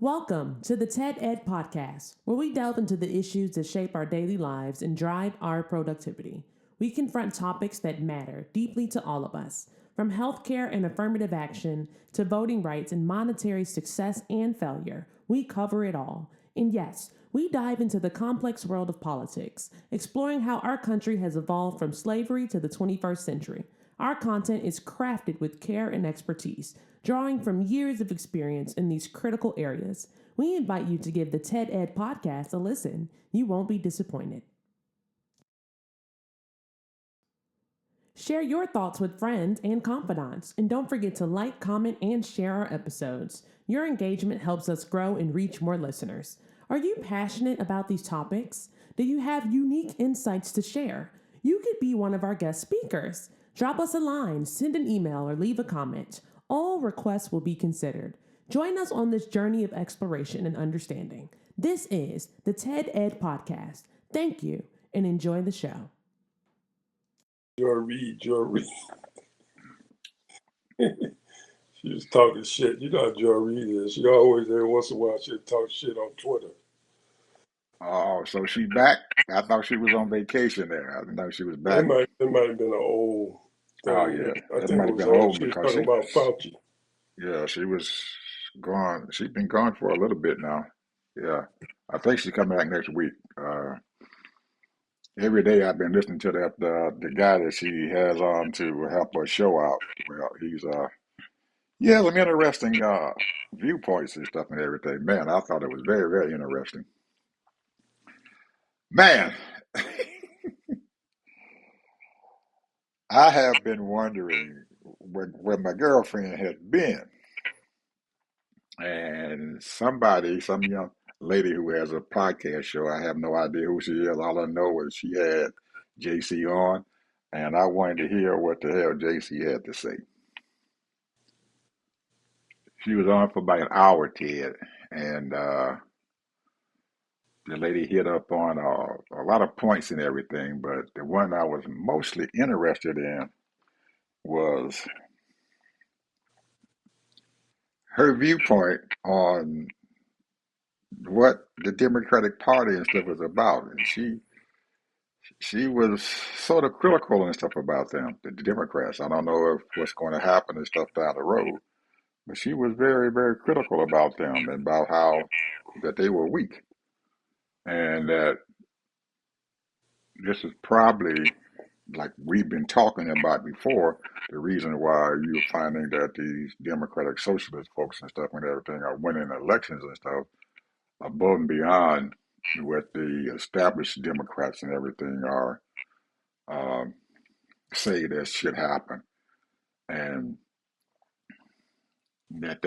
Welcome to the TED Ed Podcast, where we delve into the issues that shape our daily lives and drive our productivity. We confront topics that matter deeply to all of us, from healthcare and affirmative action to voting rights and monetary success and failure. We cover it all. And yes, we dive into the complex world of politics, exploring how our country has evolved from slavery to the 21st century. Our content is crafted with care and expertise, drawing from years of experience in these critical areas. We invite you to give the TED Ed podcast a listen. You won't be disappointed. Share your thoughts with friends and confidants, and don't forget to like, comment, and share our episodes. Your engagement helps us grow and reach more listeners. Are you passionate about these topics? Do you have unique insights to share? You could be one of our guest speakers. Drop us a line, send an email, or leave a comment. All requests will be considered. Join us on this journey of exploration and understanding. This is the TED Ed Podcast. Thank you, and enjoy the show. Joy Reid. She was talking shit. You know how Joy Reid is. She always, every once in a while, she'd talk shit on Twitter. Oh, so she's back? I thought she was on vacation there. I didn't know she was It back. might have been an old Oh, thing. yeah. I That think might it have was been old she was because talking about Fauci. she was gone. She's been gone for a little bit now. Yeah. I think she's coming back next week. Every day I've been listening to the guy that she has on to help her show out. Well, he has some interesting viewpoints and stuff and everything. Man, I thought it was very, very interesting. Man, I have been wondering where my girlfriend has been, and some young lady who has a podcast show. I have no idea who she is. All I know is she had JC on, and I wanted to hear what the hell JC had to say. She was on for about an hour, Ted, and the lady hit up on a lot of points and everything, but the one I was mostly interested in was her viewpoint on what the Democratic Party and stuff was about. And she was sort of critical and stuff about them, the Democrats. I don't know if what's going to happen and stuff down the road, but she was very, very critical about them and about how that they were weak. And that this is probably, like we've been talking about before, the reason why you're finding that these Democratic socialist folks and stuff and everything are winning elections and stuff above and beyond what the established Democrats and everything are say that should happen, and that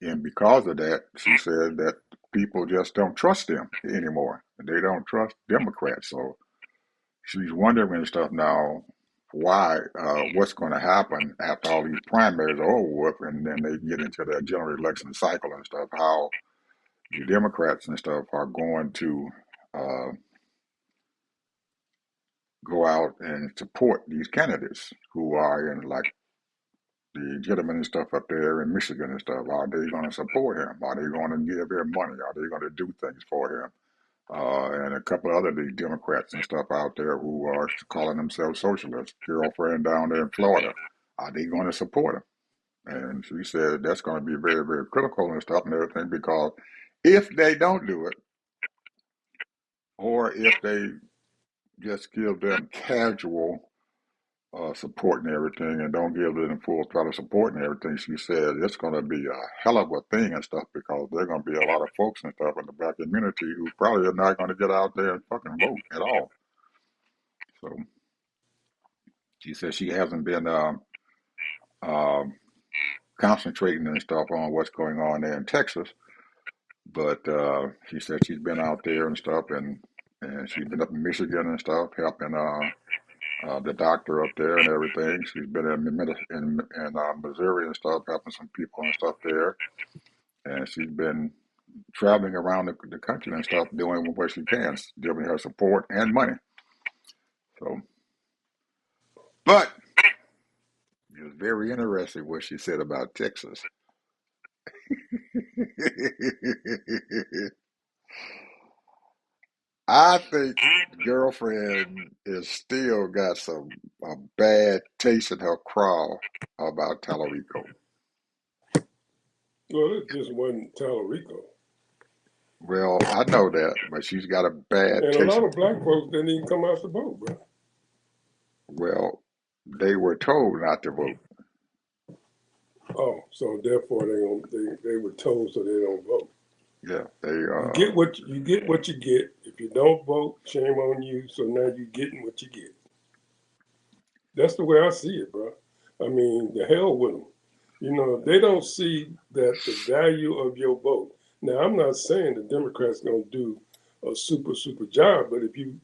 and because of that, she said that people just don't trust them anymore. They don't trust Democrats, so she's wondering and stuff now why, what's going to happen after all these primaries are over with, and then they get into the general election cycle and stuff. How the Democrats and stuff are going to uh, go out and support these candidates who are in, like the gentleman and stuff up there in Michigan and stuff. Are they going to support him? Are they going to give him money? Are they going to do things for him? And a couple of other these Democrats and stuff out there who are calling themselves socialists. Girlfriend down there in Florida, are they going to support him? And she said that's going to be very, very critical and stuff and everything, because if they don't do it, or if they just give them casual support and everything, and don't give them full throttle support and everything, she said it's going to be a hell of a thing and stuff, because there are going to be a lot of folks and stuff in the black community who probably are not going to get out there and fucking vote at all. So she said she hasn't been concentrating and stuff on what's going on there in Texas, but she said she's been out there and stuff, and she's been up in Michigan and stuff, helping the doctor up there and everything. She's been in Missouri and stuff, helping some people and stuff there. And she's been traveling around the country and stuff, doing what she can, giving her support and money. So, but it was very interesting what she said about Texas. I think the girlfriend is still got some a bad taste in her craw about Tallarico. Well, it just wasn't Tallarico. Well, I know that, but she's got a bad And a taste. lot of black folks didn't even come out the vote, bro. Well, they were told not to vote. Oh, so therefore they were told so they don't vote. Yeah, they You get what you get. If you don't vote, shame on you. So now you're getting what you get. That's the way I see it, bro. I mean, the hell with them. You know, they don't see that the value of your vote. Now, I'm not saying the Democrats gonna do a super job, but if you,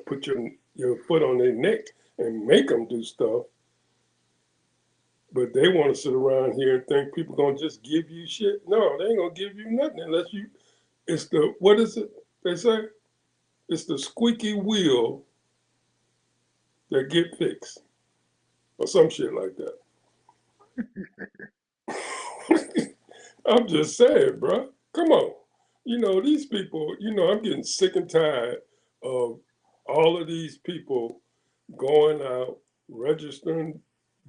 put your foot on their neck and make them do stuff, but they want to sit around here and think people gonna just give you shit. No, they ain't gonna give you nothing unless you. It's the what is it they say? It's the squeaky wheel that get fixed, or some shit like that. I'm just saying, bro. Come on. These people, I'm getting sick and tired of all of these people going out, registering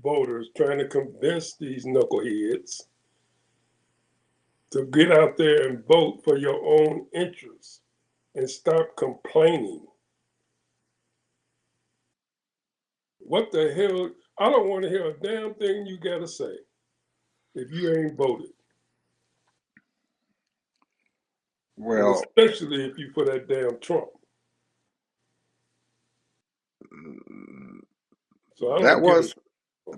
voters, trying to convince these knuckleheads to get out there and vote for your own interests and stop complaining. What the hell? I don't want to hear a damn thing you got to say if you ain't voted. And well, especially if you for that damn Trump. So I that don't give a. was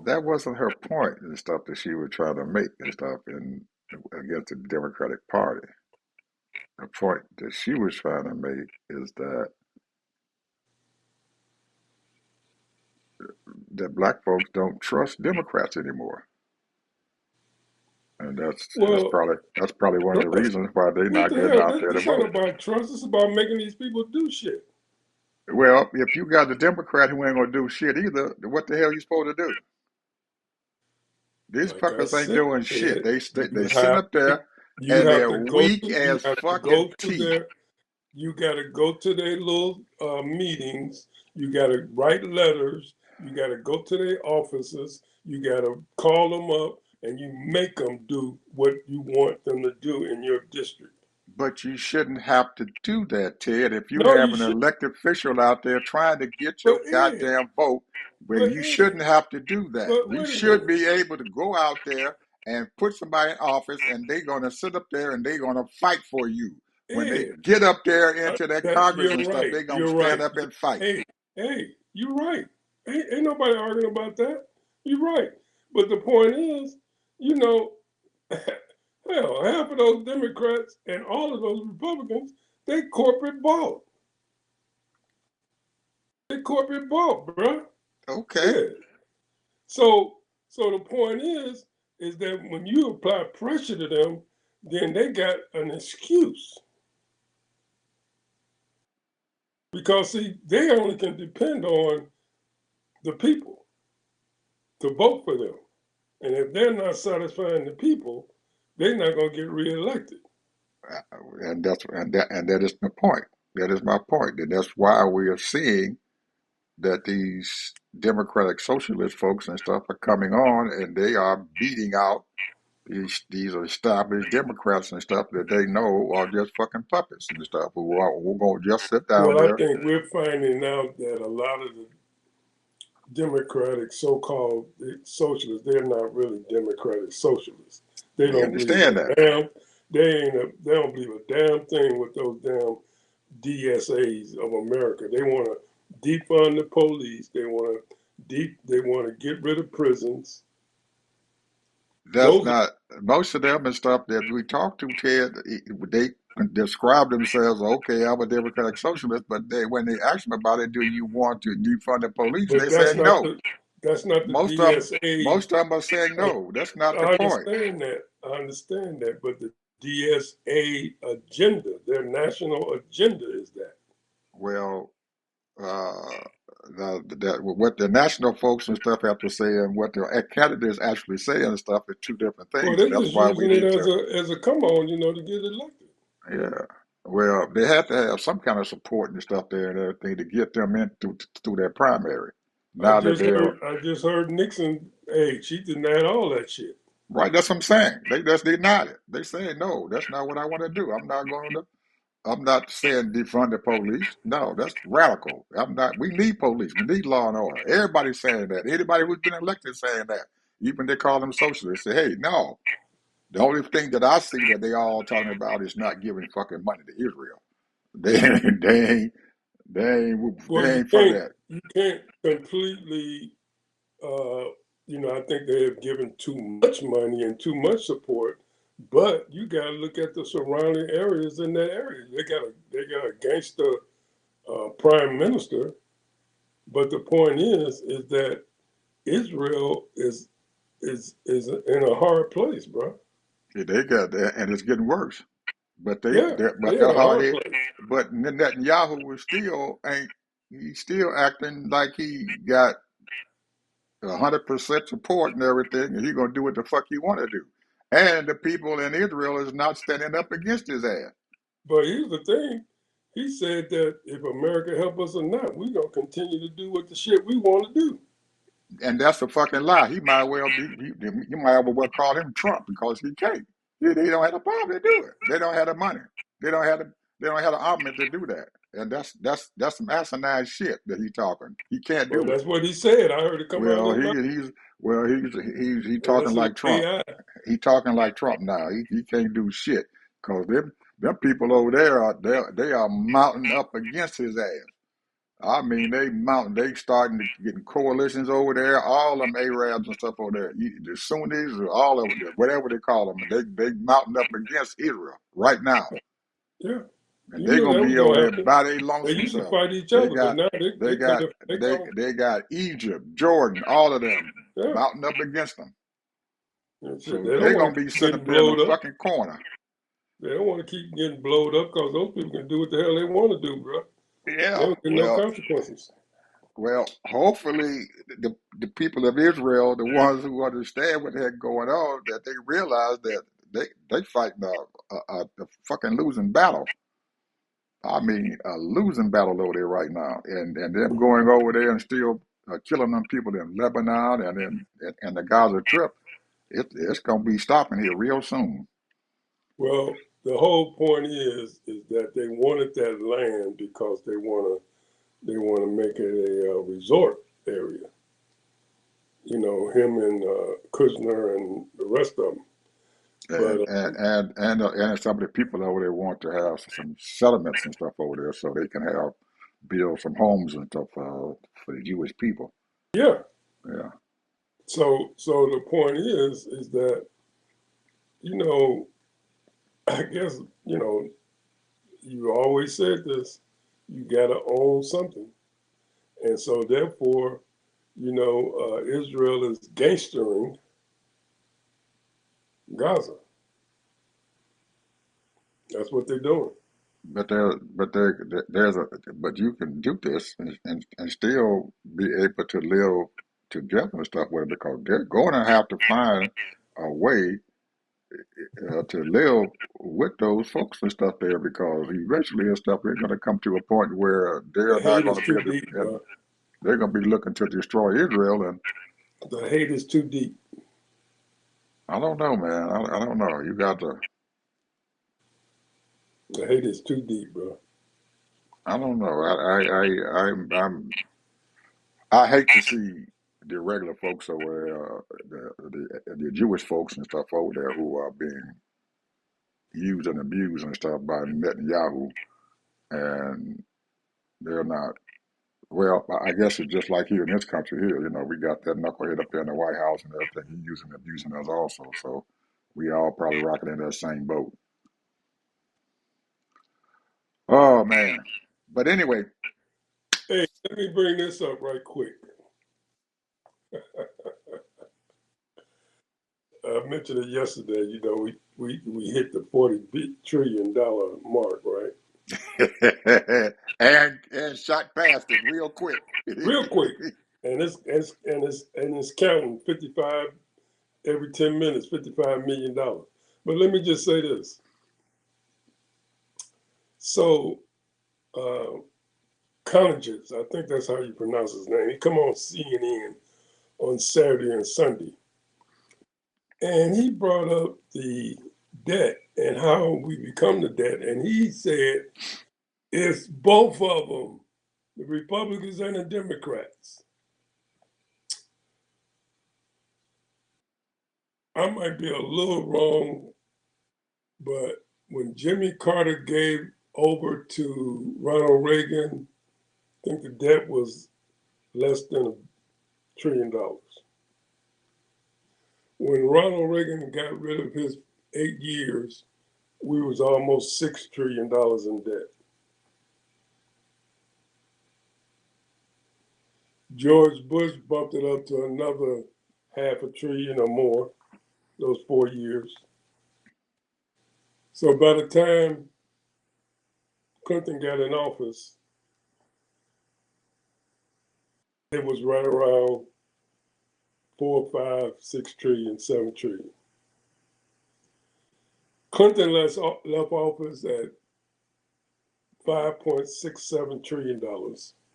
that wasn't her point and stuff that she was trying to make and stuff in against the Democratic Party. The point that she was trying to make is that black folks don't trust Democrats anymore, and Well, that's probably one of the trust. reasons why they're What not the getting hell? out there to This ain't vote. about trust. It's about making these people do shit. Well, if you got a Democrat who ain't gonna do shit either, what the hell you supposed to do? These Like I fuckers ain't said, doing shit. you They sitting have up there you and have they're to go weak to you as have to fucking go to teeth. their little meetings. You got to write letters. You got to go to their offices. You got to call them up and you make them do what you want them to do in your district. But you shouldn't have to do that, Ted, if you No, have you an should. elected official out there trying to get But your Ed, goddamn vote, where but you Ed, shouldn't have to do that. but You wait a should minute. be able to go out there and put somebody in office and they're going to sit up there and they're going to fight for you. When they Ed, get up there into that that Congress you're and stuff, right. they're going to You're stand right. up and fight. Hey, you're right. Ain't nobody arguing about that. You're right. But the point is, you know, hell, half of those Democrats and all of those Republicans, they corporate bought. They corporate bought, bruh. Okay. Yeah. So, so the point is that when you apply pressure to them, then they got an excuse because see, they only can depend on the people to vote for them. And if they're not satisfying the people, they're not going to get reelected. And that is my point. That is my point. And that's why we are seeing that these democratic socialist folks and stuff are coming on and they are beating out these established Democrats and stuff that they know are just fucking puppets and stuff who are going to just sit down Well, I there. think we're finding out that a lot of the Democratic so-called socialists, they're not really Democratic socialists. They We don't believe understand a that. damn. They don't believe a damn thing with those damn DSAs of America. They want to defund the police. They want to They want to get rid of prisons. That's Those are, not most of them and stuff that we talk to, Ted. They describe themselves, okay, I'm a democratic socialist, but when they ask them about it, do you want to defund the police? but They say no. that's not the Most of them, DSA. most of them are saying no. That's not the I point. understand that. I understand that. But the DSA agenda, their national agenda is that. Well, uh, what the national folks and stuff have to say and what the candidates actually say and stuff are two different Well, things, and they're that's just why we using it need to. as a come on, to get elected. Yeah. Well, they had to have some kind of support and stuff there and everything to get them in through their primary. Now that they're I just heard Nixon. Hey, she denied all that shit. right, that's what I'm saying. They just denied it. They saying no, that's not what I want to do. I'm not saying defund the police. No, that's radical. I'm not. We need police. We need law and order. Everybody's saying that. Anybody who's been elected is saying that. Even they call them socialists. Say, hey, no. The only thing that I see that they all talking about is not giving fucking money to Israel. They they ain't Well, they ain't for that. you can't completely. Uh, I think they have given too much money and too much support. But you got to look at the surrounding areas in that area. They got a gangster prime minister. But the point is that Israel is in a hard place, bro. They got that, and it's getting worse. But Yeah, they're in they're a hard hard hit. place. But Netanyahu was still ain't. He's still acting like he got 100% support and everything, and he gonna do what the fuck he want to do. And the people in Israel is not standing up against his ass. But here's the thing. He said that if America help us or not, we're gonna continue to do what the shit we want to do. And that's a fucking lie. He might well be. You might well call him Trump because he can't. They don't have the power to do it. They don't have the money. They don't have the. They don't have the armament to do that. And that's some asinine shit that he's talking. He can't Well, do it. that's what he said. I heard it come out of Well, his mouth. he's talking Unless it was like Trump. AI. He talking like Trump now. He can't do shit because them people over there are they are mounting up against his ass. I mean, they starting to getting coalitions over there. All them Arabs and stuff over there, the Sunnis, or all of them, whatever they call them, they mounting up against Israel right now, Yeah, and you they knew gonna that was be over gonna there happen. by their They lonesome used to self. fight each They other, but got now they got they come. they got Egypt, Jordan, all of them Yeah, mounting up against them. that's it. So They don't they want gonna to be keep sitting getting up there in the blowed up. fucking corner. They don't want to keep getting blowed up because those people can do what the hell they want to do, bro. They Yeah, don't get no consequences. hopefully the people of Israel, the ones who understand what the heck going on, that they realize that they fighting a fucking losing battle. I mean, a losing battle over there right now, and them going over there and still killing them people in Lebanon and the Gaza Strip. It's gonna be stopping here real soon. Well, the whole point is that they wanted that land because they want to make it a resort area. Him and Kushner and the rest of them. But And some of the people over there want to have some settlements and stuff over there so they can have build some homes and stuff for the Jewish people. yeah, Yeah, so the point is that you know I guess you always said this. You got to own something, and so therefore Israel is gangstering Gaza. That's what they're doing. but you can do this and still be able to live together and stuff with it because they're going to have to find a way to live with those folks and stuff there because eventually and stuff they're going to come to a point where they're The not hate going is to be too able to, deep, and bro. they're going to be looking to destroy Israel. And The hate is too deep. I don't know, man. I don't know. You got to. The hate is too deep, bro. I don't know. I hate to see the regular folks over there, the Jewish folks and stuff over there who are being used and abused and stuff by Netanyahu, and they're not. Well, I guess it's just like here in this country here. We got that knucklehead up there in the White House and everything. He's using and abusing us also. So we all probably rocking in that same boat. Oh man. But anyway, Hey, let me bring this up right quick. I mentioned it yesterday. We hit the $40 trillion mark, right? and shot past it real quick. Real quick, and it's counting 55 every 10 minutes, $55 million. But let me just say this: So uh, Conages, I think that's how you pronounce his name. He come on CNN on Saturday and Sunday, and he brought up the debt and how we become the debt, and he said it's both of them, the Republicans and the Democrats. I might be a little wrong, but when Jimmy Carter gave over to Ronald Reagan, I think the debt was less than $1 trillion. When Ronald Reagan got rid of his 8 years, we was almost $6 trillion in debt. George Bush bumped it up to another $500 billion or more those 4 years. So by the time Clinton got in office, it was right around 4, 5, 6 trillion, 7 trillion. Clinton left office at $5.67 trillion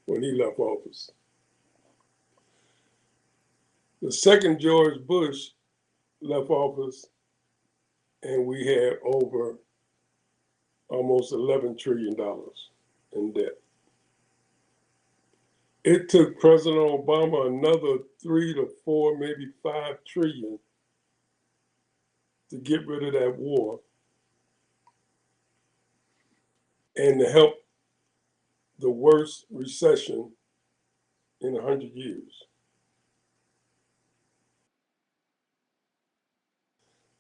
when he left office. The second George Bush left office, and we had over almost $11 trillion in debt. It took President Obama another 3 to 4, maybe 5 trillion to get rid of that war and to help the worst recession in 100 years.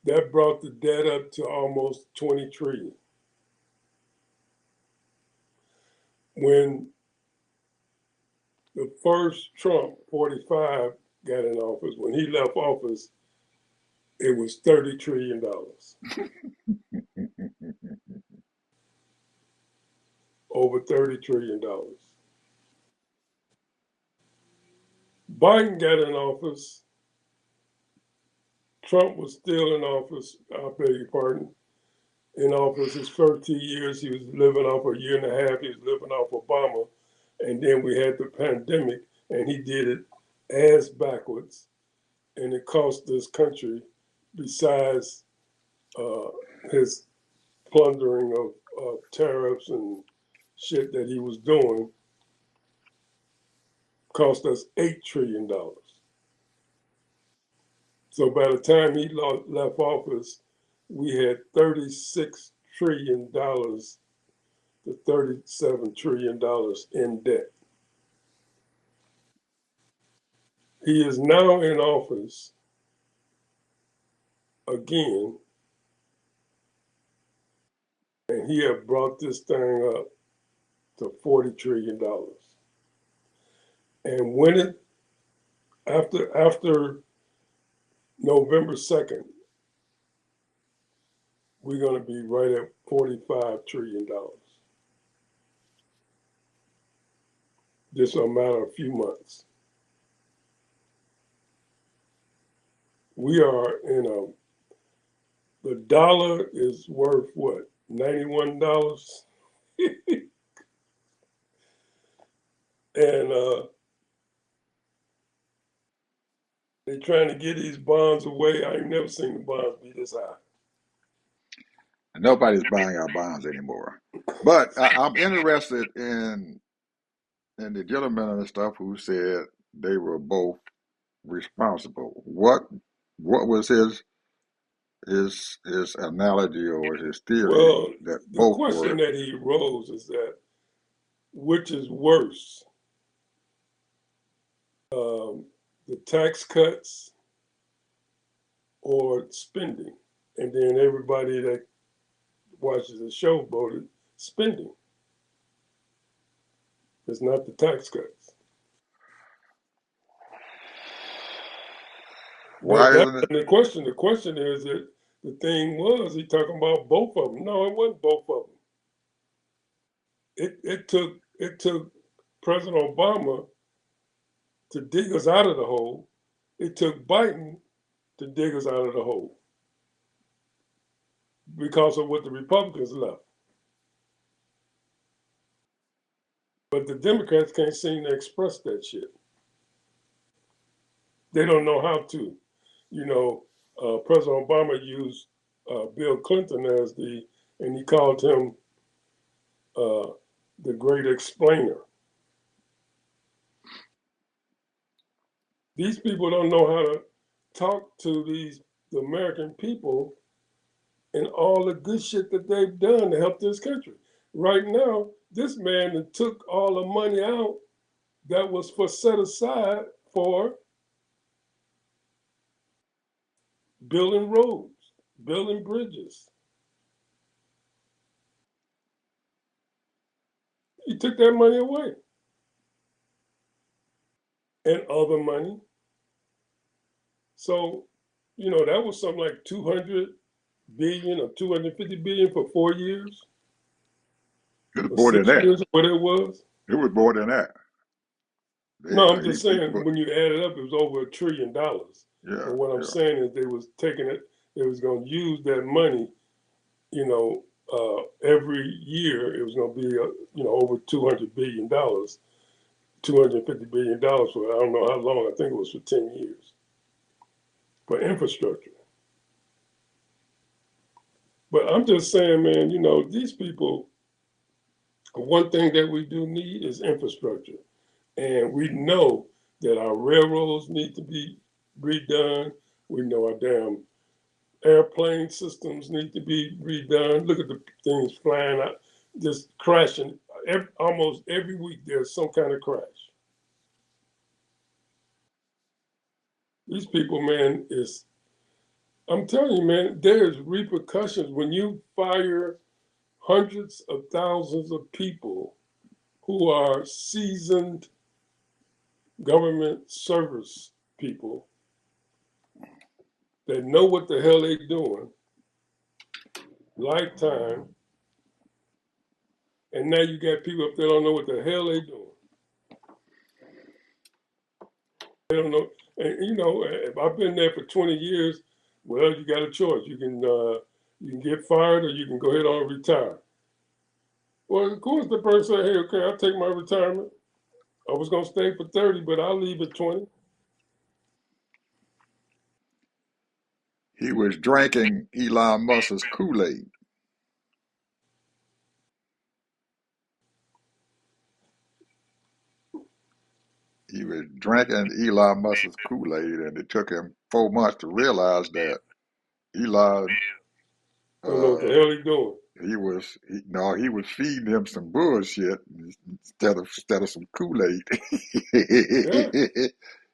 That brought the debt up to almost 20 trillion. When the first Trump, 45, got in office, when he left office, it was $30 trillion. Over $30 trillion. Biden got in office. Trump was still in office, I beg your pardon, in office his first 2 years. He was living off a year and a half. He was living off Obama. And then we had the pandemic, and he did it ass backwards. And it cost this country, besides his plundering of tariffs and shit that he was doing, cost us $8 trillion. So by the time he left office, we had $36 trillion to $37 trillion in debt. He is now in office again, and he have brought this thing up to $40 trillion. And when it after November 2nd, we're going to be right at $45 trillion. Just a matter of a few months. We are in the dollar is worth what, $91? And they're trying to get these bonds away. I ain't never seen the bonds be this high. Nobody's buying our bonds anymore. But I'm interested in the gentleman and stuff who said they were both responsible. What was his analogy or his theory Well, that the both question were? that he rose is that which is worse, the tax cuts or spending? And then everybody that watches the show voted spending. It's not the tax cuts. But Why that's isn't it? the question. The question is that the thing was he talking about both of them. No, it wasn't both of them. It took President Obama to dig us out of the hole. It took Biden to dig us out of the hole because of what the Republicans left. But the Democrats can't seem to express that shit. They don't know how to. You know, President Obama used Bill Clinton and he called him the great explainer. These people don't know how to talk to the American people and all the good shit that they've done to help this country. Right now, this man took all the money out that was set aside for building roads, building bridges. He took that money away. And other money. So, you know, that was something like 200 billion or 250 billion for 4 years. It was Or more than 6 that. years, what it was. It was more than that. No, I'm just saying when you add it up, it was over $1 trillion. Yeah. But what I'm yeah. saying is they was taking it, they was going to use that money, you know, every year it was going to be, you know, over $200 billion, $250 billion for I don't know how long. I think it was for 10 years for infrastructure. But I'm just saying, man, you know, these people, one thing that we do need is infrastructure. And we know that our railroads need to be redone. We know our damn airplane systems need to be redone. Look at the things flying out, just crashing. Almost every week there's some kind of crash. These people, man, I'm telling you, man, there's repercussions when you fire hundreds of thousands of people who are seasoned government service people that know what the hell they're doing, lifetime, and now you got people up there don't know what the hell they're doing. They don't know, and you know, if I've been there for 20 years, well, you got a choice. You can get fired or you can go ahead and retire. Well, of course, the person said, "Hey, okay, I'll take my retirement. I was gonna stay for 30, but I'll leave at 20." He was drinking Elon Musk's Kool-Aid. He was drinking Elon Musk's Kool-Aid, and it took him 4 months to realize that Elon, Don't know what the uh, hell he's doing. he was feeding him some bullshit instead of some Kool-Aid. Yeah,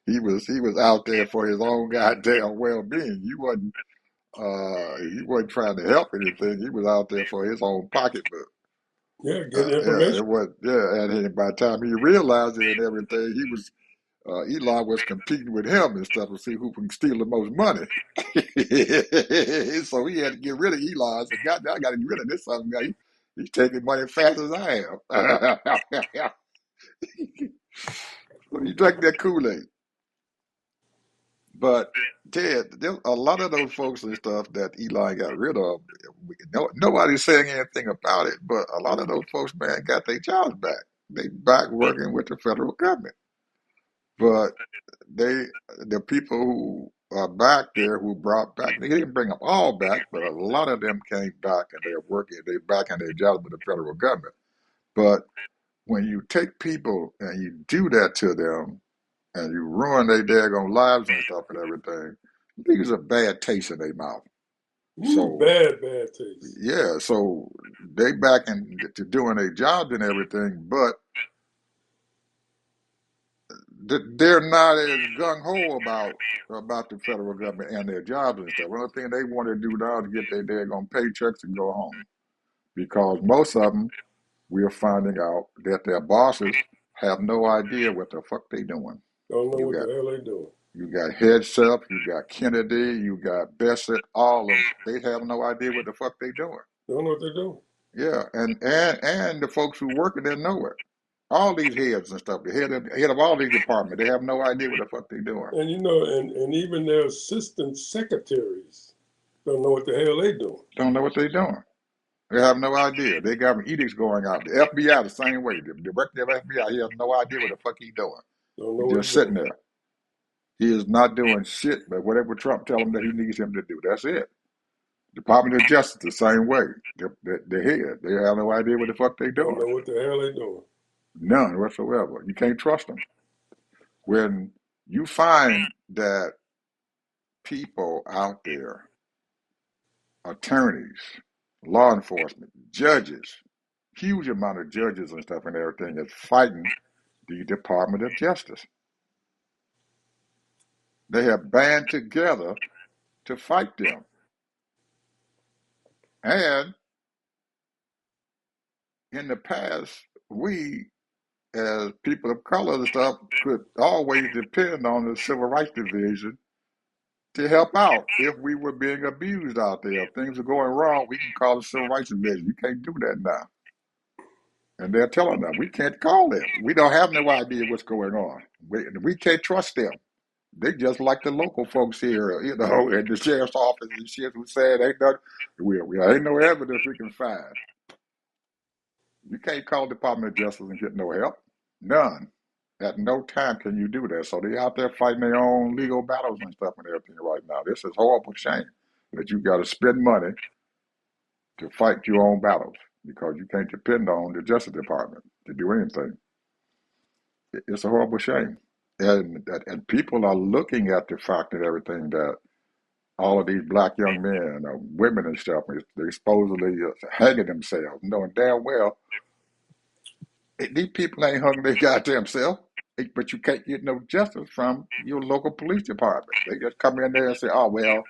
He was out there for his own goddamn well-being. He wasn't trying to help anything. He was out there for his own pocketbook. yeah, get Yeah, it information. was. Yeah, and by the time he realized it and everything, Elon was competing with him and stuff to see who can steal the most money. So he had to get rid of Elon. I said, God, I got to get rid of this son guy. He's taking money as fast as I am. So he drank that Kool-Aid. But Ted, a lot of those folks and stuff that Elon got rid of, nobody's saying anything about it, but a lot of those folks, man, got their jobs back. They back working with the federal government. But they, the people who are back there who brought back, they didn't bring them all back, but a lot of them came back and they're working, they're back in their jobs with the federal government. But when you take people and you do that to them and you ruin their daggone lives and stuff and everything, leaves a bad taste in their mouth. Ooh, So bad taste. yeah, so they back into doing their jobs and everything, but they're not as gung ho about the federal government and their jobs and stuff. One thing they want to do now is get their daggone paychecks and go home, because most of them we are finding out that their bosses have no idea what the fuck they doing. Don't know You what the got hell they doing. you got Headsup, you got Kennedy, you got Bessett, all of them. They have no idea what the fuck they doing. Don't know what they're doing. Yeah, and the folks who work in there know it. All these heads and stuff, the head of all these departments, they have no idea what the fuck they doing. And you know, and even their assistant secretaries don't know what the hell they doing. Don't know what they doing. They have no idea. They got edicts going out. The FBI the same way. The director of FBI, he has no idea what the fuck he's doing. Don't know He's what just he's sitting doing. there. He is not doing shit but whatever Trump tells him that he needs him to do. That's it. Department of Justice the same way. The head, they have no idea what the fuck they Don't doing. know what the hell they doing. None whatsoever. You can't trust them. When you find that people out there, attorneys, law enforcement, judges, huge amount of judges and stuff and everything is fighting the Department of Justice. They have band together to fight them. And in the past, we as people of color and stuff could always depend on the Civil Rights Division to help out if we were being abused out there. If things are going wrong, we can call the Civil Rights Division. You can't do that now. And they're telling them, we can't call them. We don't have no idea what's going on. We can't trust them. They just like the local folks here, you know, at the sheriff's office and shit who said ain't no, we ain't no evidence we can find. You can't call the Department of Justice and get no help. None. At no time can you do that. So they're out there fighting their own legal battles and stuff and everything right now. This is horrible shame that you got to spend money to fight your own battles because you can't depend on the Justice Department to do anything. It's a horrible shame. And people are looking at the fact and everything that all of these black young men or women and stuff, they supposedly hanging themselves, knowing damn well these people ain't hung their goddamn self. But you can't get no justice from your local police department. They just come in there and say, oh, well,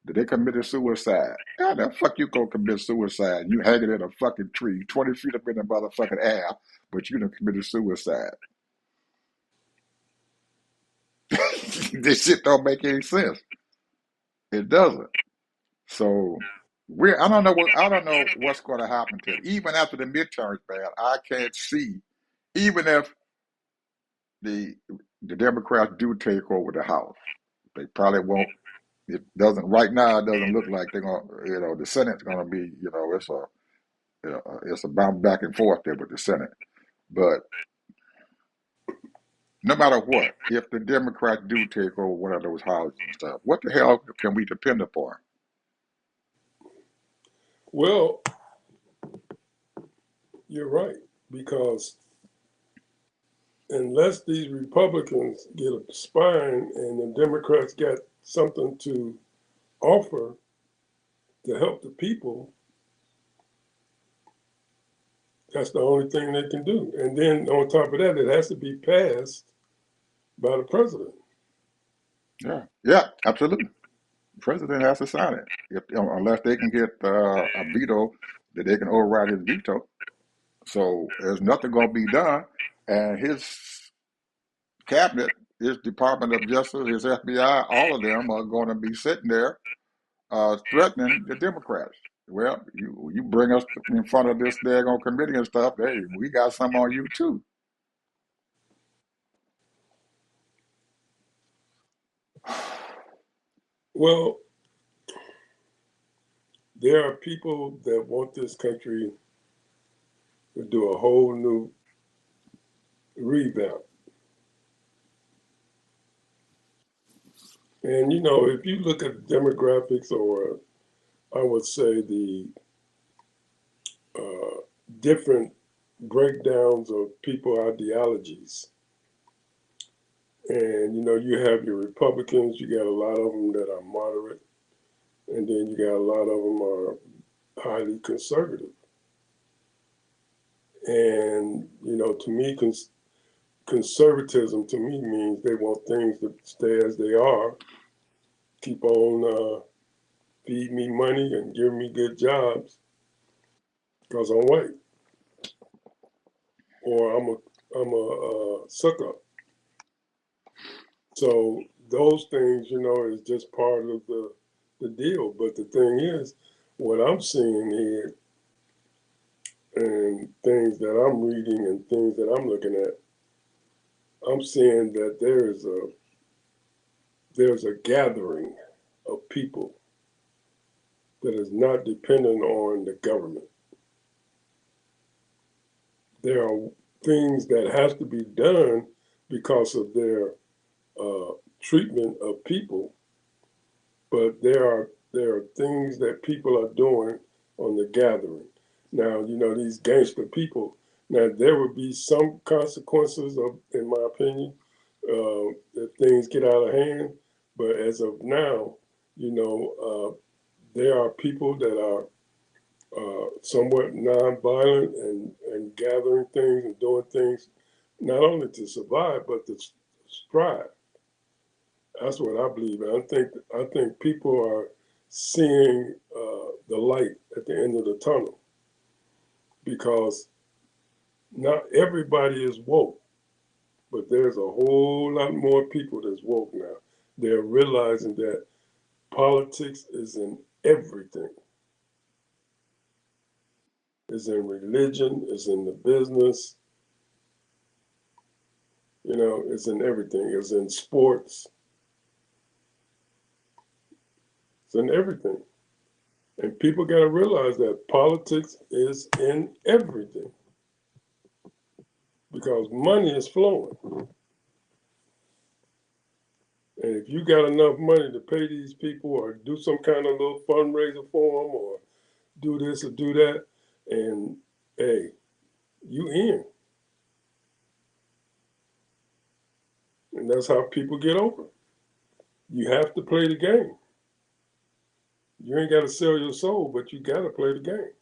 they committed suicide. How the fuck you gonna commit suicide? You hanging in a fucking tree, 20 feet up in the motherfucking air, but you done committed suicide. This shit don't make any sense. It doesn't. So I don't know what's gonna happen to it. Even after the midterms, man, I can't see, even if the the Democrats do take over the House. They probably won't. It doesn't right now. It doesn't look like they're gonna. You know, the Senate's gonna be. You know, it's a bounce back and forth there with the Senate. But no matter what, if the Democrats do take over one of those houses and stuff, what the hell can we depend upon? Well, you're right, because unless these Republicans get a spine and the Democrats got something to offer to help the people, that's the only thing they can do. And then on top of that, it has to be passed by the president. Yeah, absolutely. The president has to sign it. Unless they can get a veto that they can override his veto. So there's nothing going to be done, and his cabinet, his Department of Justice, his FBI, all of them are going to be sitting there threatening the Democrats. Well, you bring us in front of this daggone committee and stuff. Hey, we got some on you too. Well, there are people that want this country to do a whole new revamp. And, if you look at demographics, or I would say the uh, different breakdowns of people ideologies, and, you have your Republicans, you got a lot of them that are moderate, and then you got a lot of them are highly conservative. And, to me, conservatism to me means they want things to stay as they are, keep on feed me money and give me good jobs because I'm white, or I'm a suck up. So those things, is just part of the deal. But the thing is, what I'm seeing here and things that I'm reading and things that I'm looking at, I'm seeing that there's a gathering of people that is not dependent on the government. there are things that has to be done because of their treatment of people, but there are things that people are doing on the gathering. Now, these gangster people. Now, there would be some consequences of, in my opinion, if things get out of hand. But as of now, there are people that are somewhat nonviolent and gathering things and doing things not only to survive but to strive. That's what I believe. I think people are seeing the light at the end of the tunnel because not everybody is woke, but there's a whole lot more people that's woke now. They're realizing that politics is in everything. It's in religion, it's in the business, it's in everything. It's in sports, it's in everything. And people got to realize that politics is in everything because money is flowing. And if you got enough money to pay these people or do some kind of little fundraiser for them or do this or do that, and hey, you in. And that's how people get over. You have to play the game. You ain't got to sell your soul, but you got to play the game.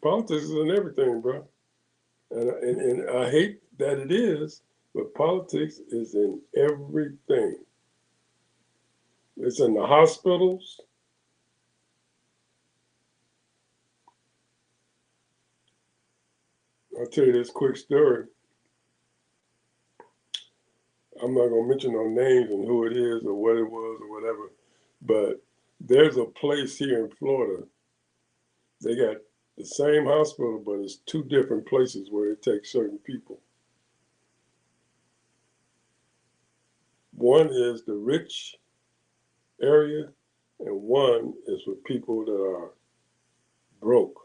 Politics is in everything, bro. And I hate that it is, but politics is in everything. It's in the hospitals. I'll tell you this quick story. I'm not going to mention no names and who it is or what it was or whatever, but there's a place here in Florida. They got the same hospital, but it's two different places where it takes certain people. One is the rich area, and one is for people that are broke.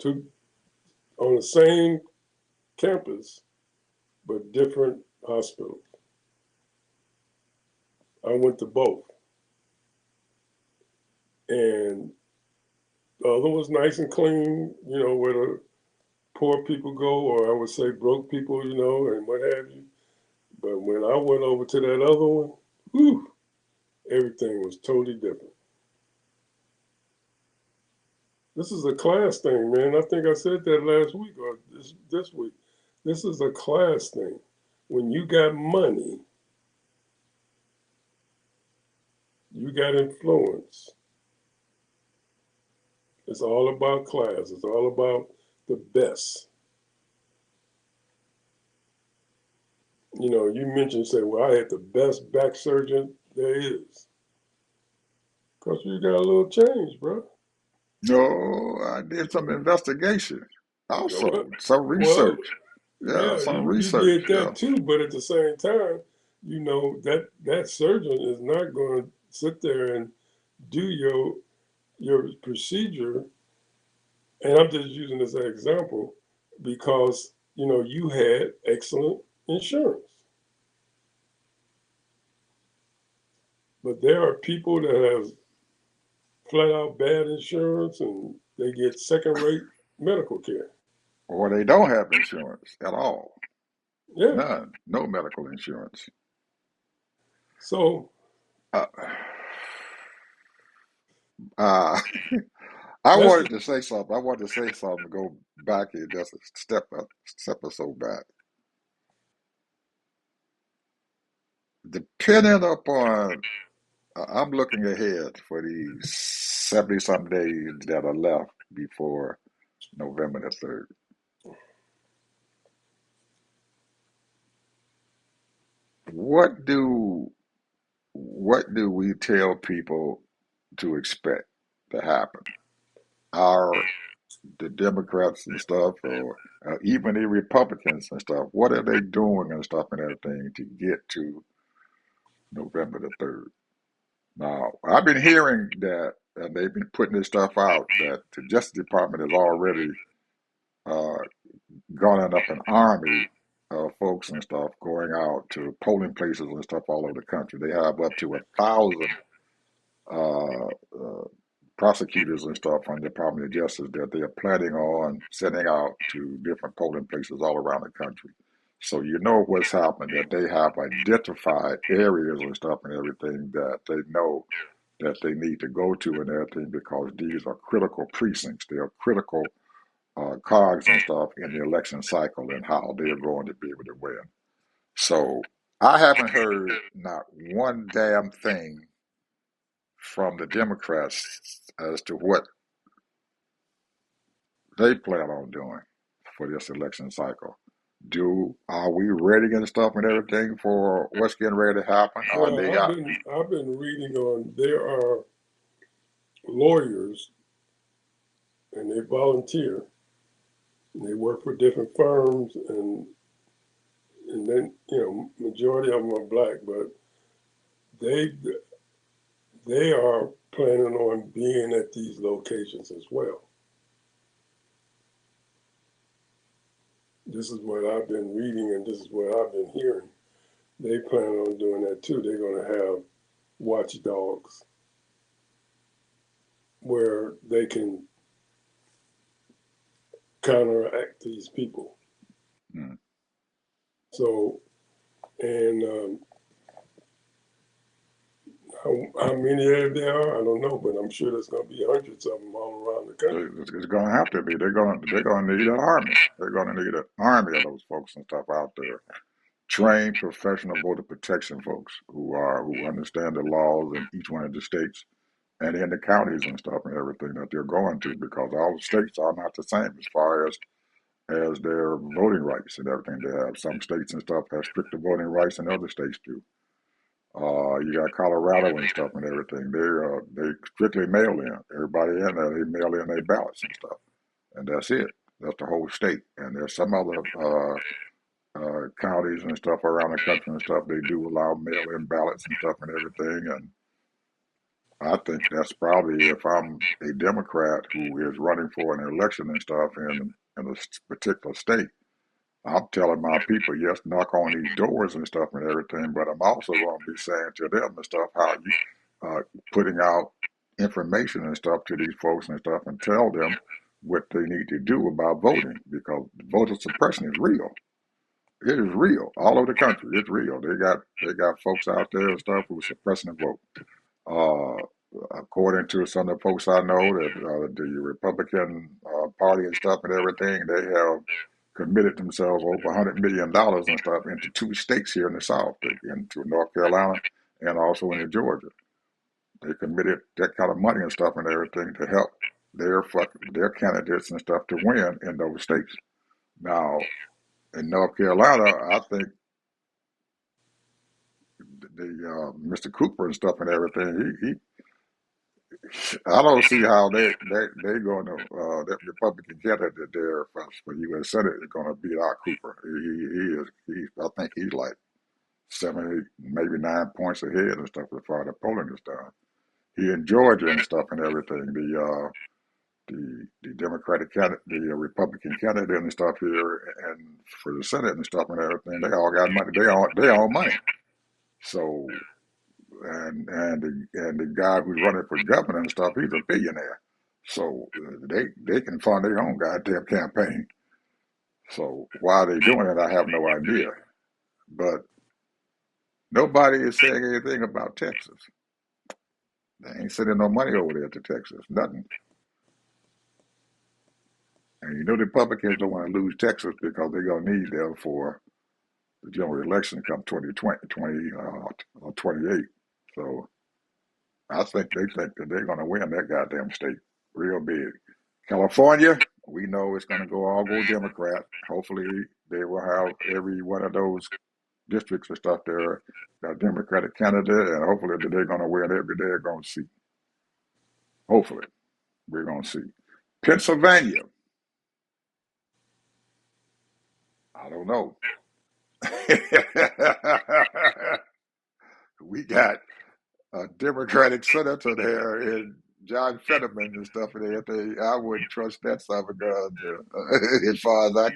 Two on the same campus, but different hospitals. I went to both. And the other was nice and clean, where the poor people go, or I would say broke people, and what have you. But when I went over to that other one, whew, everything was totally different. This is a class thing, man. I think I said that last week or this week. This is a class thing. When you got money, you got influence. It's all about class. It's all about the best. You mentioned, say, well, I had the best back surgeon there is. Because you got a little change, bro. No, I did some investigation. Well, Also, some well, research. Yeah, yeah, some you research. did Yeah. that too, but at the same time, that surgeon is not going to sit there and do your procedure. And I'm just using this as an example because you had excellent insurance. But there are people that have flat out bad insurance and they get second rate medical care. Or they don't have insurance at all. Yeah. None. No medical insurance. So Uh, uh, I that's wanted to say something. I wanted to say something. Go back here just a step or so back. Depending upon, I'm looking ahead for these 70 some days that are left before November the 3rd. What do what do we tell people to expect to happen? Our the Democrats and stuff, or even the Republicans and stuff. What are they doing and stuff and everything to get to November the 3rd. Now, I've been hearing that, and they've been putting this stuff out, that the Justice Department has already uh, garnered up an army of folks and stuff going out to polling places and stuff all over the country. They have up to 1,000 uh, uh, prosecutors and stuff from the Department of Justice that they are planning on sending out to different polling places all around the country. So you know what's happened, that they have identified areas and stuff and everything that they know that they need to go to and everything, because these are critical precincts. They are critical cogs and stuff in the election cycle and how they're going to be able to win. So I haven't heard not one damn thing from the Democrats as to what they plan on doing for this election cycle. Are we ready and stuff and everything for what's getting ready to happen? Are Well, they I've been reading on, there are lawyers and they volunteer and they work for different firms, and then majority of them are black, but they they are planning on being at these locations as well. This is what I've been reading and this is what I've been hearing. They plan on doing that too. They're going to have watchdogs where they can counteract these people. Hmm. So, and how many there are, I don't know, but I'm sure there's going to be hundreds of them all around the country. It's going to have to be. They're going to need an army. They're going to need an army of those folks and stuff out there. Trained professional voter protection folks who understand the laws in each one of the states and in the counties and stuff and everything that they're going to, because all the states are not the same as far as their voting rights and everything they have. Some states and stuff have stricter voting rights than other states do. You got Colorado and stuff and everything. They strictly mail in. Everybody in there, they mail in their ballots and stuff, and that's it. That's the whole state. And there's some other counties and stuff around the country and stuff. They do allow mail-in ballots and stuff and everything. And I think that's probably, if I'm a Democrat who is running for an election and stuff in a particular state, I'm telling my people, yes, knock on these doors and stuff and everything, but I'm also going to be saying to them and stuff how you putting out information and stuff to these folks and stuff, and tell them what they need to do about voting, because voter suppression is real. It is real all over the country. It's real. They got folks out there and stuff who are suppressing the vote. Uh, According to some of the folks I know, that the Republican Party and stuff and everything, they have committed themselves over $100 million and stuff into two states here in the South, into North Carolina and also into Georgia. They committed that kind of money and stuff and everything to help their candidates and stuff to win in those states. Now, in North Carolina, I think the Mr. Cooper and stuff and everything, I don't see how they going to that Republican candidate there for U.S. Senate is going to beat our Cooper. I think he's like 7, 8, maybe 9 points ahead and stuff as far as the polling is done. He in Georgia and stuff and everything. The Democratic candidate, the Republican candidate and stuff here, and for the Senate and stuff and everything, they all got money. They all money. So and the guy who's running for governor and stuff, he's a billionaire. So they can fund their own goddamn campaign. So why they doing it, I have no idea. But nobody is saying anything about Texas. They ain't sending no money over there to Texas, nothing. And you know the Republicans don't want to lose Texas because they're gonna need them for the general election come 2028. So I think they think that they're going to win that goddamn state real big. California, we know it's going to all go Democrat. Hopefully, they will have every one of those districts and stuff there, a Democratic candidate, and hopefully they're going to win every day. They're going to see. Hopefully, we're going to see. Pennsylvania, I don't know. we got a Democratic senator there and John Fetterman and stuff and everything. I wouldn't trust that son of a gun as far as I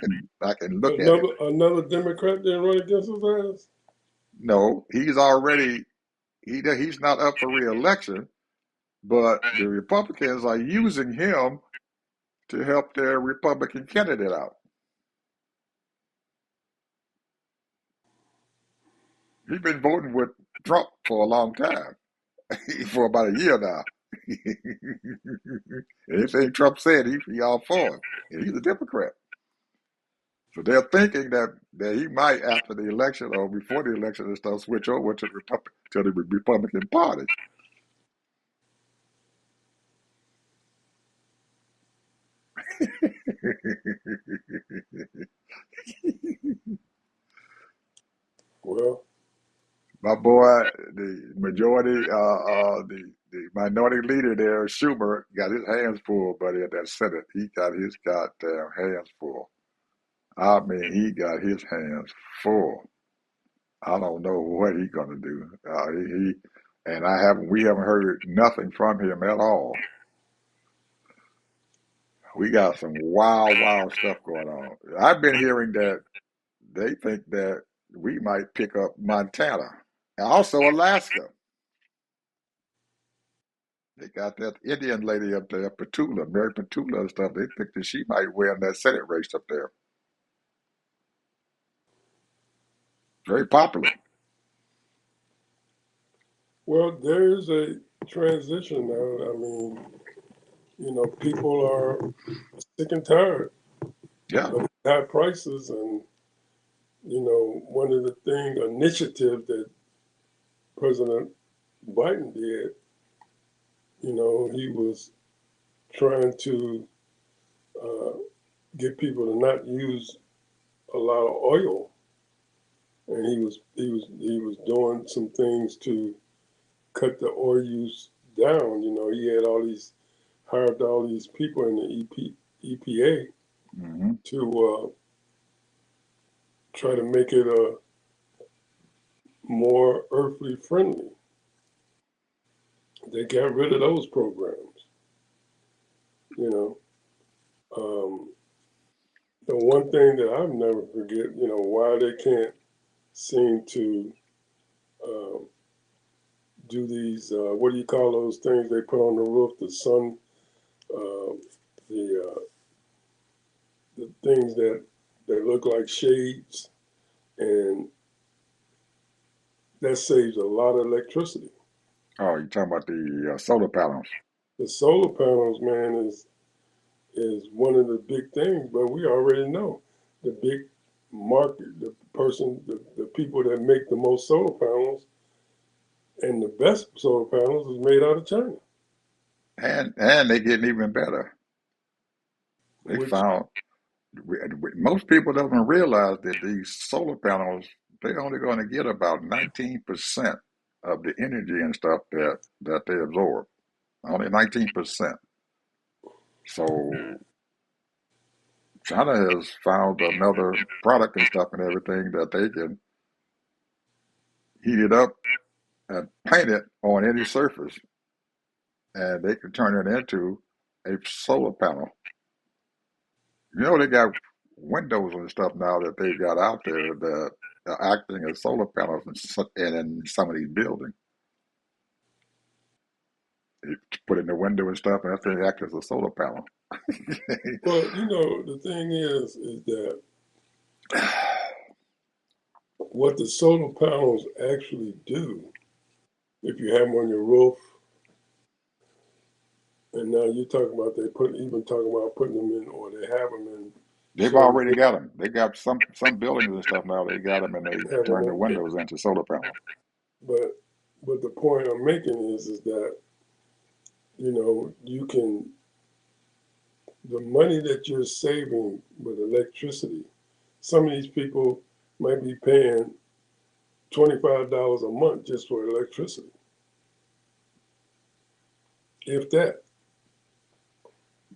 can look at it. Another Democrat didn't run against his ass. No, he's not up for re-election, but the Republicans are using him to help their Republican candidate out. He's been voting with Trump for a long time, for about a year now. Anything Trump said, he all for it. And he's a Democrat. So they're thinking that he might, after the election or before the election and stuff, switch over to the Republican Party. Well, My boy, the majority, the minority leader there, Schumer, got his hands full, buddy, at that Senate. He got his goddamn hands full. I mean, he got his hands full. I don't know what he's gonna do. We haven't heard nothing from him at all. We got some wild, wild stuff going on. I've been hearing that they think that we might pick up Montana and also Alaska. They got that Indian lady up there, Petula, Mary Petula and stuff. They think that she might win that Senate race up there. Very popular. well, there is a transition now. I mean, people are sick and tired Yeah. of high prices, and one of the initiative that President Biden did, he was trying to get people to not use a lot of oil, and he was doing some things to cut the oil use down. He had hired all these people in the EPA Mm-hmm. to try to make it more earthly friendly. They got rid of those programs. You know, the one thing that I've never forget, why they can't seem to do these. What do you call those things they put on the roof? The sun, uh, the things that look like shades, and that saves a lot of electricity. Oh, you're talking about the solar panels. The solar panels, man, is one of the big things, but we already know the big market, the people that make the most solar panels and the best solar panels is made out of China. And they're getting even better. They Which, found most people don't realize that these solar panels, they're only going to get about 19% of the energy and stuff that they absorb. Only 19%. So China has found another product and stuff and everything that they can heat it up and paint it on any surface, and they can turn it into a solar panel. They got windows and stuff now that they've got out there that are acting as solar panels in some of these buildings. You put in the window and stuff, and that thing acts as a solar panel. well, the thing is that what the solar panels actually do, if you have them on your roof, and now you're talking about even talking about putting them in, or they have them in. They've already got them. They got some buildings and stuff now. They got them, and they Have them turn the on, windows into solar panels. but the point I'm making is that you can, the money that you're saving with electricity, some of these people might be paying $25 a month just for electricity, if that.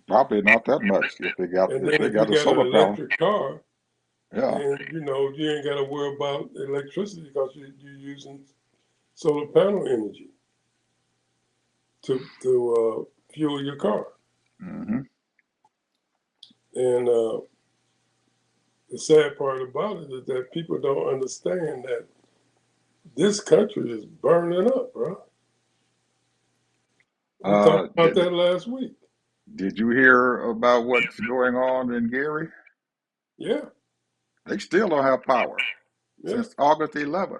Probably not that much if they got And then if you the got an solar panel. electric car, Yeah. then you ain't got to worry about electricity because you're using solar panel energy to fuel your car. Mm-hmm. And the sad part about it is that people don't understand that this country is burning up, bro. We talked about Did that last week. did you hear about what's going on in Gary? Yeah, They still don't have power yeah. since August 11th.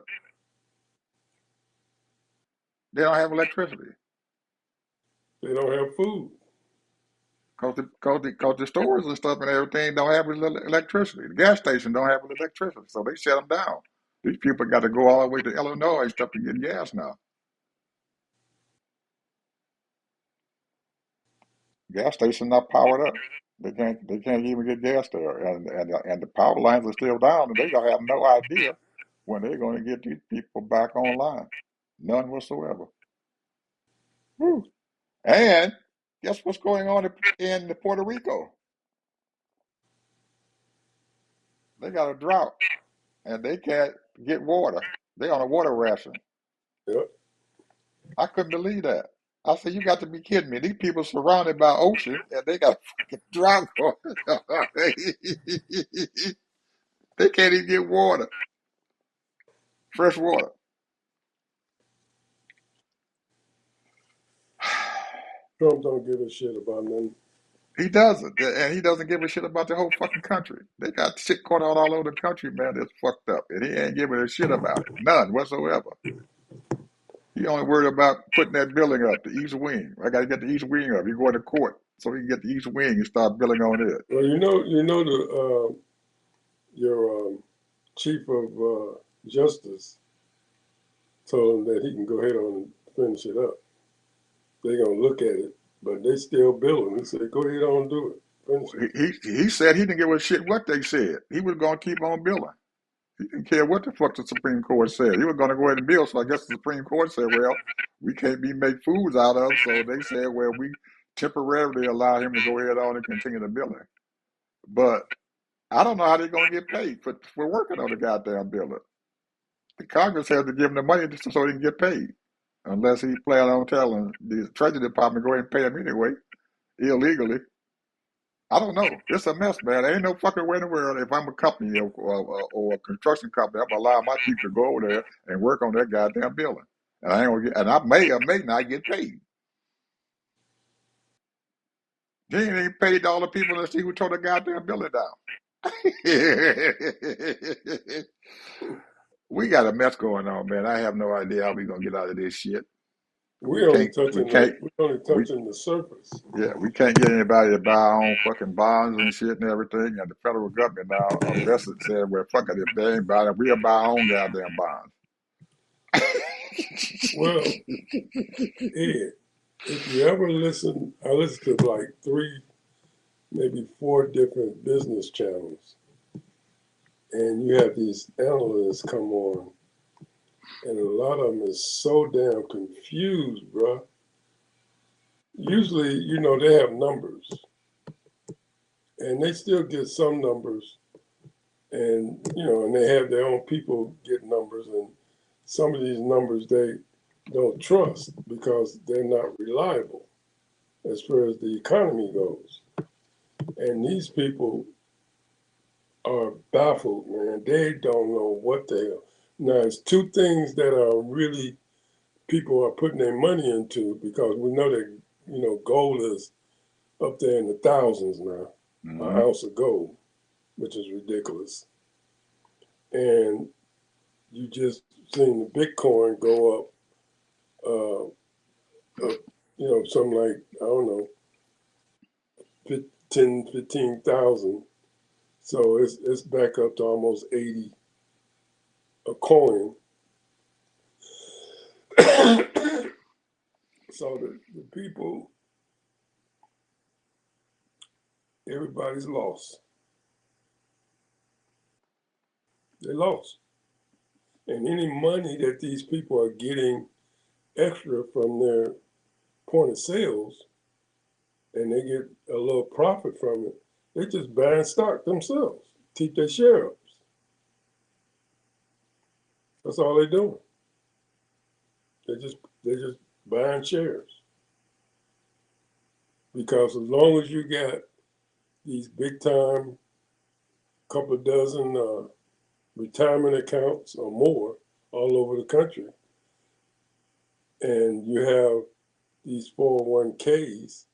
They don't have electricity They don't have food. cause the stores and stuff and everything don't have electricity. The gas station don't have electricity, so they shut them down. These people got to go all the way to Illinois and stuff to get gas now. Gas station not powered up. They can't even get gas there, and the power lines are still down, and they don't have no idea when they're going to get these people back online. None whatsoever. Whew. And guess what's going on in Puerto Rico? They got a drought, and they can't get water. They're on a water ration. Yeah. I couldn't believe that. I said, "You got to be kidding me! These people surrounded by ocean, and they got a fucking drought going. They can't even get water, fresh water." Trump don't give a shit about nothing. He doesn't, and he doesn't give a shit about the whole fucking country. They got shit going on all over the country, man. That's fucked up, and he ain't giving a shit about it, none whatsoever. He only worried about putting that building up, the East Wing. I got to get the East Wing up. He going to court so he can get the East Wing and start building on it. Well, you know the your chief of justice told him that he can go ahead on and finish it up. They're gonna look at it, but they still building. He said, "Go ahead on and do it. Finish it." He said he didn't give a shit what they said. He was going to keep on building. He didn't care what the fuck the Supreme Court said. He was going to go ahead and build. So I guess the Supreme Court said, well, we can't be make fools out of. So they said, well, we temporarily allow him to go ahead on and continue the building. But I don't know how they're going to get paid for working on the goddamn building. The Congress has to give him the money so he can get paid. Unless he plan on telling the Treasury Department go ahead and pay him anyway, illegally. I don't know. It's a mess, man. There ain't no fucking way in the world. If I'm a company or a construction company, I'm gonna allow my people to go over there and work on that goddamn building. And I ain't gonna get, and I may or may not get paid. They ain't even paid all the people to see who tore the goddamn building down. We got a mess going on, man. I have no idea how we gonna get out of this shit. We We only can't, we touching can't, we the surface. Yeah, we can't get anybody to buy our own fucking bonds and shit and everything. And the federal government now, unless it said, well, fuck it, if they ain't buying it, we'll buy our own goddamn bonds. Well, Ed, if you ever listen, I listened to like 3, maybe 4 different business channels, and you have these analysts come on, and a lot of them is so damn confused, bro. Usually, they have numbers, and they still get some numbers, and and they have their own people get numbers, and some of these numbers they don't trust because they're not reliable as far as the economy goes. And these people are baffled, man. They don't know what the hell. Now, it's 2 things that are really people are putting their money into because we know that, gold is up there in the thousands now, an Mm-hmm. ounce of gold, which is ridiculous. And you just seen the Bitcoin go up, something like, I don't know, 15,000. So it's back up to almost 80 a coin. So the people, everybody's lost. They lost. And any money that these people are getting extra from their point of sales and they get a little profit from it, they just buying stock themselves, keep their share ups. That's all they're doing. They're just buying shares. Because as long as you got these big time couple of dozen retirement accounts or more all over the country, and you have these 401ks,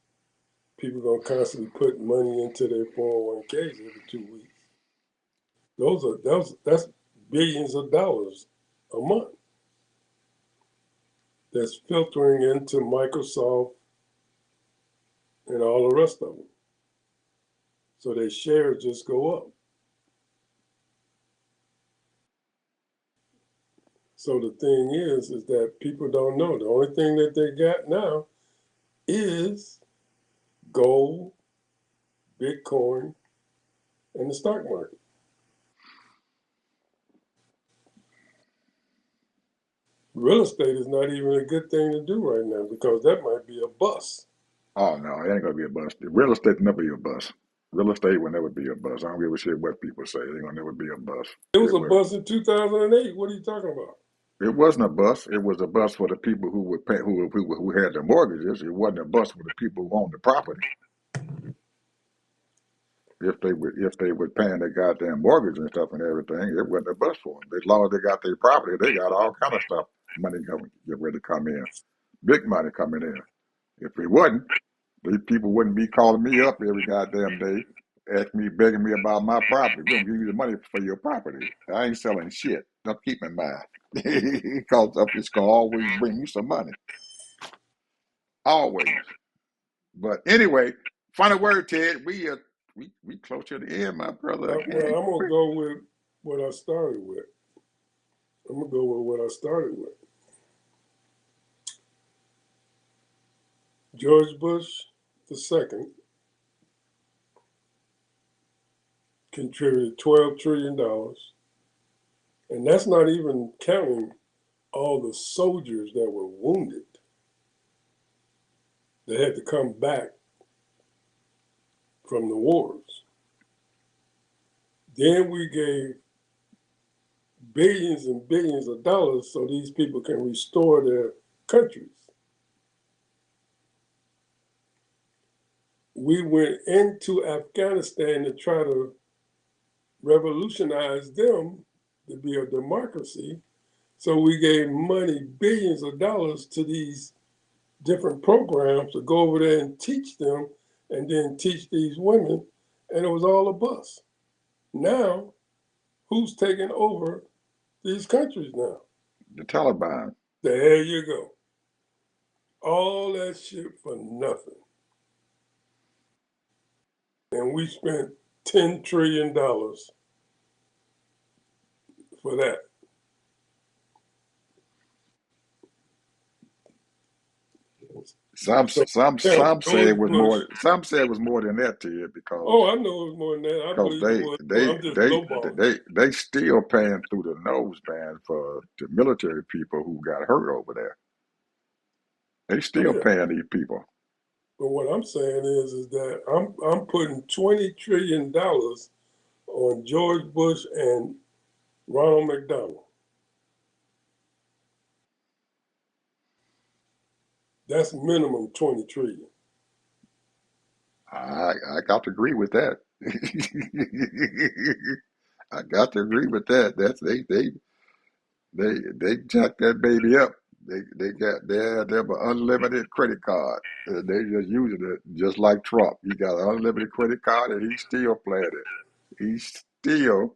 people are going to constantly put money into their 401ks every 2 weeks. That's billions of dollars a month that's filtering into Microsoft and all the rest of them. So their shares just go up. So the thing is that people don't know. The only thing that they got now is gold, Bitcoin, and the stock market. Real estate is not even a good thing to do right now because that might be a bust. Oh no, it ain't gonna be a bust. Real estate will never be a bust. Real estate will never be a bust. I don't give a shit what people say. It ain't gonna never be a bust. It was a bust in 2008. What are you talking about? It wasn't a bust. It was a bust for the people who would pay, who had the mortgages. It wasn't a bust for the people who owned the property. If they were paying their goddamn mortgage and stuff and everything, it wasn't a bust for them. As long as they got their property, they got all kind of stuff. Money get ready to come in, big money coming in. If it wasn't, these people wouldn't be calling me up every goddamn day, asking me, begging me about my property. We're gonna give you the money for your property. I ain't selling shit. Now keep in mind, because it's gonna always bring you some money, always. But anyway, final word, Ted. We close to the end, my brother. Well, I'm gonna go with what I started with. George Bush II contributed $12 trillion, and that's not even counting all the soldiers that were wounded. They had to come back from the wars. Then we gave billions and billions of dollars so these people can restore their countries. We went into Afghanistan to try to revolutionize them to be a democracy. So we gave money, billions of dollars to these different programs to go over there and teach them and then teach these women. And it was all a bust. Now, who's taking over these countries now? The Taliban. There you go. All that shit for nothing. And we spent $10 trillion for that. Some So, say it was Bush. more. Some say it was more than that, Ted, because Oh, I know it was more than that. I believe it was. I'm just lowballing. they still paying through the nose, man, for the military people who got hurt over there. They still paying these people. But what I'm saying is that I'm putting $20 trillion on George Bush and Ronald McDonald. That's minimum 20 trillion. I got to agree with that. I got to agree with that. That's they jacked that baby up. They have an unlimited credit card. They just using it just like Trump. He got an unlimited credit card and he's still playing it. He's still.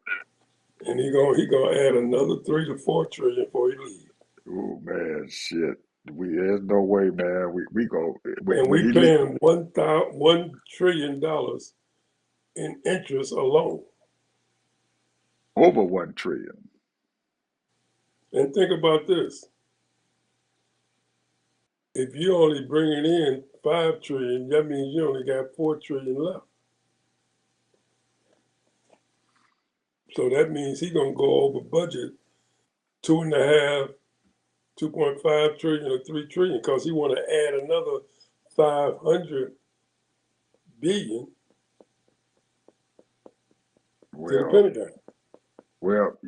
And he gonna add another 3 to 4 trillion before he leaves. Oh man, shit. There's no way, man. We go And when we he paying $1 trillion in interest alone. over 1 trillion. And think about this. If you only bringing in 5 trillion, that means you only got 4 trillion left. So that means he's gonna go over budget 2.5, 2.5 trillion or 3 trillion because he want to add another 500 billion to the Pentagon. Well,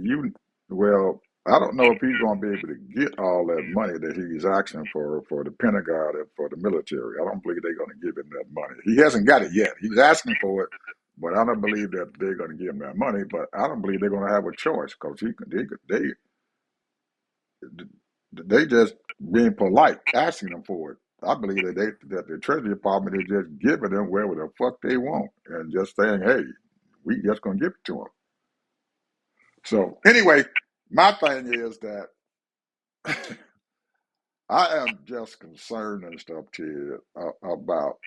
I don't know if he's going to be able to get all that money that he's asking for the Pentagon and for the military. I don't believe they're going to give him that money. He hasn't got it yet. He's asking for it, but I don't believe that they're going to give him that money. But I don't believe they're going to have a choice because they just being polite, asking them for it. I believe that the Treasury Department is just giving them whatever the fuck they want and just saying, hey, we just going to give it to them. So anyway, my thing is that I am just concerned and stuff, Ted, about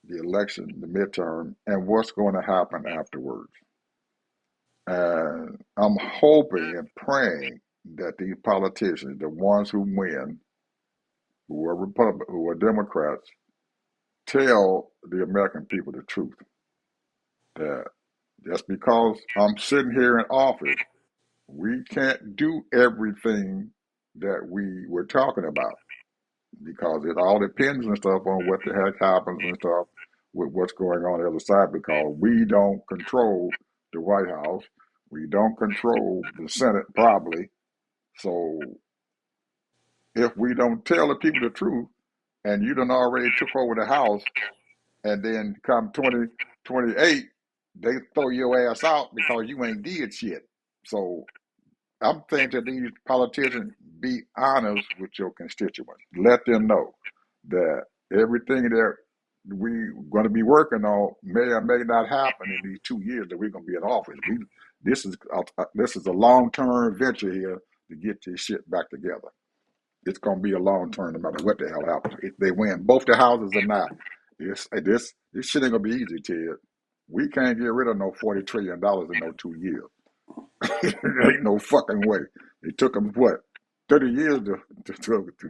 the election, the midterm, and what's going to happen afterwards. And I'm hoping and praying that these politicians, the ones who win, who are Republicans, who are Democrats, tell the American people the truth. That just because I'm sitting here in office, we can't do everything that we were talking about, because it all depends and stuff on what the heck happens and stuff with what's going on the other side, because we don't control the White House. We don't control the Senate probably. So if we don't tell the people the truth and you done already took over the House, and then come 2028, they throw your ass out because you ain't did shit. So I'm saying to these politicians, be honest with your constituents. Let them know that everything that we're going to be working on may or may not happen in these 2 years that we're going to be in office. This is a long-term venture here to get this shit back together. It's going to be a long term, no matter what the hell happens. If they win both the houses or not, this shit ain't going to be easy, Ted. We can't get rid of no $40 trillion in no 2 years. There ain't no fucking way. It took them, what, 30 years to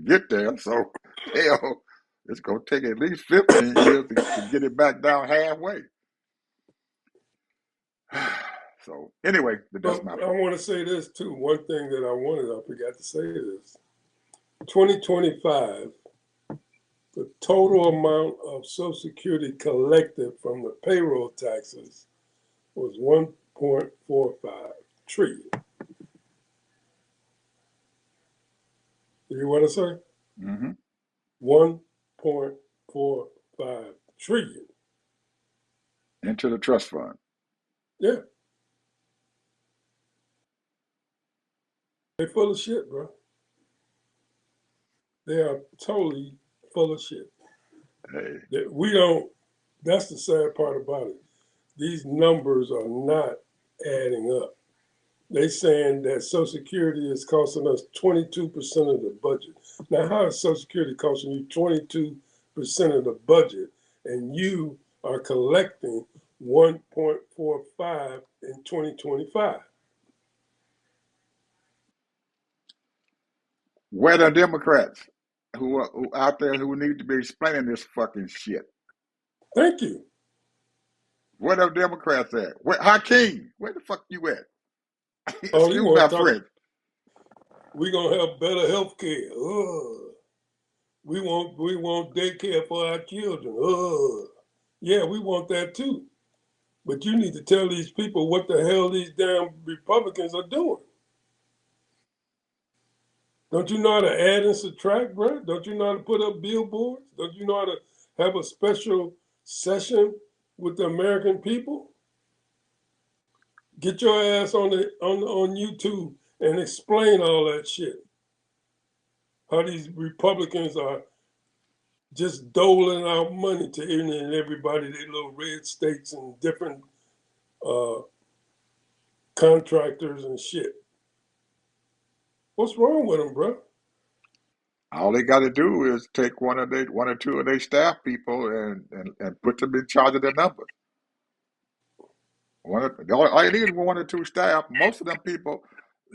get there. So, hell, it's going to take at least 15 years to get it back down halfway. So, anyway, that's my I point. want to say this too. One thing that I forgot to say this. 2025, the total amount of Social Security collected from the payroll taxes was 1.45 trillion. Do you want to say? Mm-hmm. 1.45 trillion. Into the trust fund. Yeah. They're full of shit, bro. They are totally full of shit. Hey. That's the sad part about it. These numbers are not adding up. They saying that Social Security is costing us 22% of the budget. Now, how is Social Security costing you 22% of the budget, and you are collecting 1.45 in 2025? Where the Democrats who are out there who need to be explaining this fucking shit? Thank you. Where the Democrats at? Hakeem, where the fuck you at? Oh, you Excuse want my to talk? French. We're gonna have better health care. We want daycare for our children. Yeah, we want that too. But you need to tell these people what the hell these damn Republicans are doing. Don't you know how to add and subtract, bro? Don't you know how to put up billboards? Don't you know how to have a special session with the American people? Get your ass on YouTube and explain all that shit. How these Republicans are just doling out money to any and everybody, they little red states and different contractors and shit. What's wrong with them, bro? All they got to do is take one or two of their staff people and put them in charge of their numbers. All you need is one or two staff. Most of them people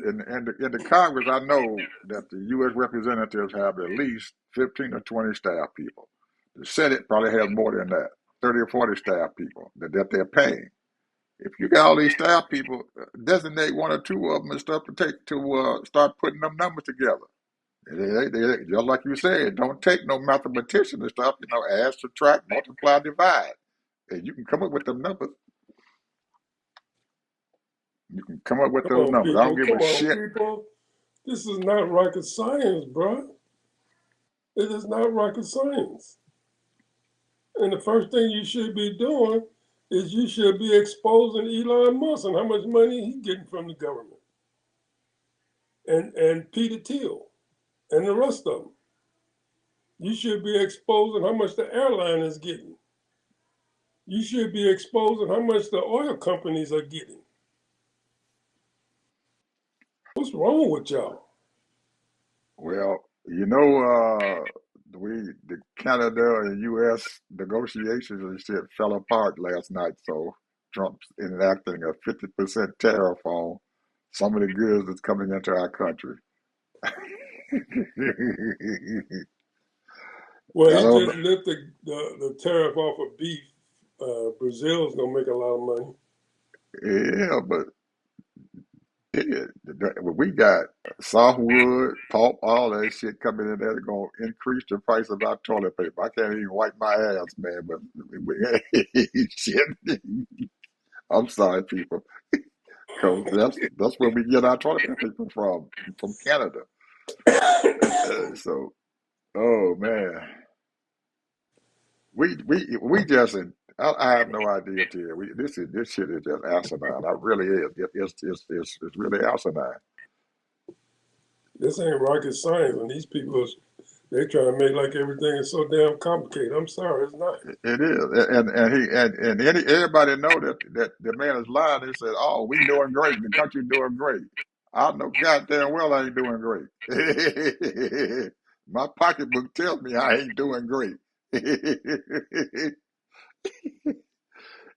in the Congress, I know that the U.S. representatives have at least 15 or 20 staff people. The Senate probably has more than that, 30 or 40 staff people that they're paying. If you got all these staff people, designate one or two of them and stuff to start putting them numbers together. Just like you said, don't take no mathematician and stuff. Add, subtract, multiply, divide, and you can come up with them numbers. You can come up with Come those on, numbers. I don't people. give Come a on, shit. people. This is not rocket science, bro. It is not rocket science. And the first thing you should be doing is you should be exposing Elon Musk and how much money he's getting from the government, and Peter Thiel and the rest of them. You should be exposing how much the airline is getting. You should be exposing how much the oil companies are getting. What's wrong with y'all? Well, you know, the Canada and U.S. negotiations and shit fell apart last night. So Trump's enacting a 50% tariff on some of the goods that's coming into our country. I Well, he don't just know. lifted the tariff off of beef. Brazil's gonna make a lot of money. Yeah, but we got softwood, pulp, all that shit coming in there. They're gonna increase the price of our toilet paper. I can't even wipe my ass, man. But shit. I'm sorry, people, because that's where we get our toilet paper from Canada. So, oh man, we just. I have no idea, Tia. This shit is just asinine. I really is. It's really asinine. This ain't rocket science, and these people they try to make like everything is so damn complicated. I'm sorry, it's not. It is, and everybody know that the man is lying. He said, "Oh, we doing great. The country doing great." I know goddamn well I ain't doing great. My pocketbook tells me I ain't doing great.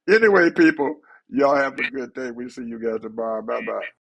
Anyway, people, y'all have a good day. We see you guys tomorrow. Bye bye.